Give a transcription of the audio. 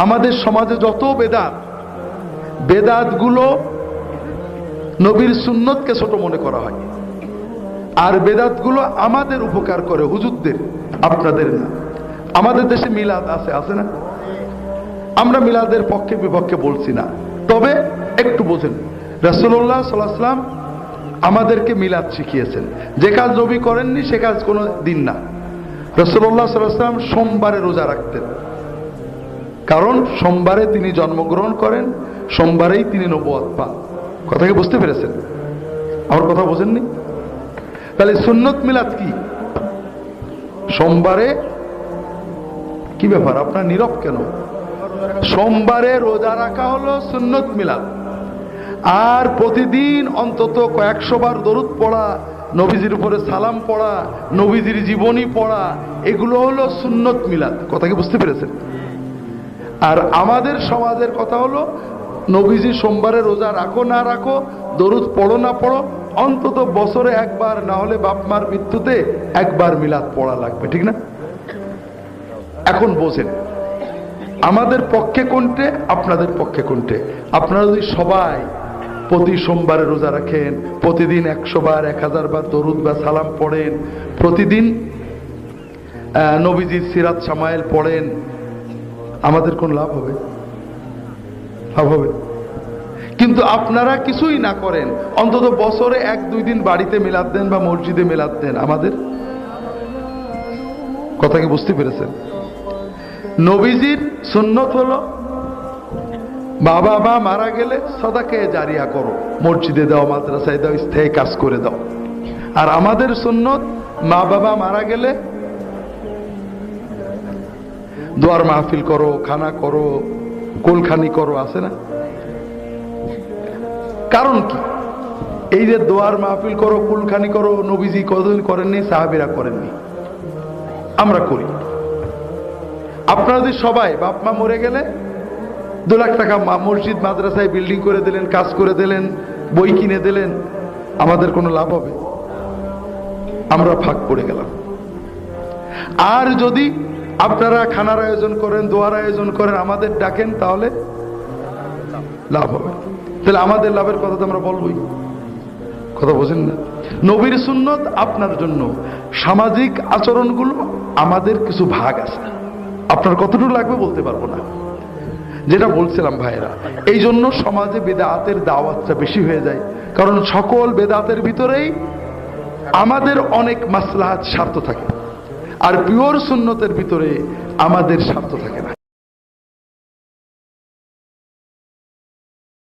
আমাদের সমাজে যত বেদাতগুলো নবীর সুন্নতকে ছোট মনে করা হয়, আর বেদাতগুলো আমাদের উপকার করে, হুজুরদের, আপনাদের না। আমাদের দেশে মিলাদ আছে না? আমরা মিলাদের পক্ষে বিপক্ষে বলছি না, তবে একটু বোঝেন, রাসূলুল্লাহ সাল্লাল্লাহু আলাইহি ওয়াসাল্লাম আমাদেরকে মিলাদ শিখিয়েছেন। যে কাজ নবী করেননি সে কাজ কোনো দিন না। রাসূলুল্লাহ সাল্লাল্লাহু আলাইহি ওয়াসাল্লাম সোমবারে রোজা রাখতেন, কারণ সোমবারে তিনি জন্মগ্রহণ করেন, সোমবারেই তিনি নবুয়ত পান। কথা কি বুঝতে পেরেছেন? আমার কথা বোঝেননি? তাহলে সুন্নত মিলাদ কি? সোমবারে কি ব্যাপার, আপনার নীরব কেন? সোমবারে রোজা রাখা হলো সুন্নত মিলাদ, আর প্রতিদিন অন্তত কয়েকশো বার দরুদ পড়া, নবীজির উপরে সালাম পড়া, নবীজির জীবনী পড়া, এগুলো হলো সুন্নত মিলাদ। কথা কি বুঝতে পেরেছেন? আর আমাদের সমাজের কথা হলো, নবীজি সোমবারে রোজা রাখো না রাখো, দরুদ পড়ো না পড়ো, অন্তত বছরে একবার, না হলে বাপ মার মৃত্যুতে একবার মিলাদ পড়া লাগবে, ঠিক না? এখন বোঝেন আমাদের পক্ষে কোনটে, আপনাদের পক্ষে কোনটে। আপনারা যদি সবাই প্রতি সোমবারে রোজা রাখেন, প্রতিদিন 100 বার 1000 বার দরুদ বা সালাম পড়েন, প্রতিদিন নবীজির সিরাত শামায়েল পড়েন, আমাদের কোন লাভ হবে? লাভ হবে। কিন্তু আপনারা কিছুই না করেন, অন্তত বছরে 1-2 দিন বাড়িতে মিলাদ দেন বা মসজিদে মিলাদ দেন, আমাদের কথা কি বুঝতে পেরেছেন? নবীজির সুন্নত হলো বাবা মা মারা গেলে সদাকে জারিয়া করো, মসজিদে দাও, মাদ্রাসায় দাও, স্থায়ী কাজ করে দাও। আর আমাদের সুন্নত মা বাবা মারা গেলে দোয়ার মাহফিল করো, খানা করো, কোলখানি করো, আছে না? কারণ কি? এই যে দোয়ার মাহফিল করো, কুলখানি করো, নবীজি কতদিন করেননি, সাহাবীরা করেননি, আমরা করি। আপনারা যদি সবাই, বাপ মা মরে গেলে 2 লাখ টাকা মসজিদ মাদ্রাসায় বিল্ডিং করে দিলেন, কাজ করে দিলেন, বই কিনে দিলেন, আমাদের কোনো লাভ হবে? আমরা ফাঁক পড়ে গেলাম। আর যদি আপনারা খানার আয়োজন করেন, দোয়ার আয়োজন করেন, আমাদের ডাকেন, তাহলে লাভ হবে। তাহলে আমাদের লাভের কথা তো আমরা বলবই, কথা বোঝেন না? নবীর সুন্নত আপনার জন্য, সামাজিক আচরণগুলো আমাদের কিছু ভাগ আছে, আপনার কতটুকু লাগবে বলতে পারবো না। যেটা বলছিলাম ভাইরা, এই জন্য সমাজে বেদাতের দাওয়াতটা বেশি হয়ে যায়, কারণ সকল বেদাতের ভিতরেই আমাদের অনেক মাসলাহাত স্বার্থ থাকে, আর পিওর সুন্নতের ভিতরে আমাদের স্বার্থ থাকে না।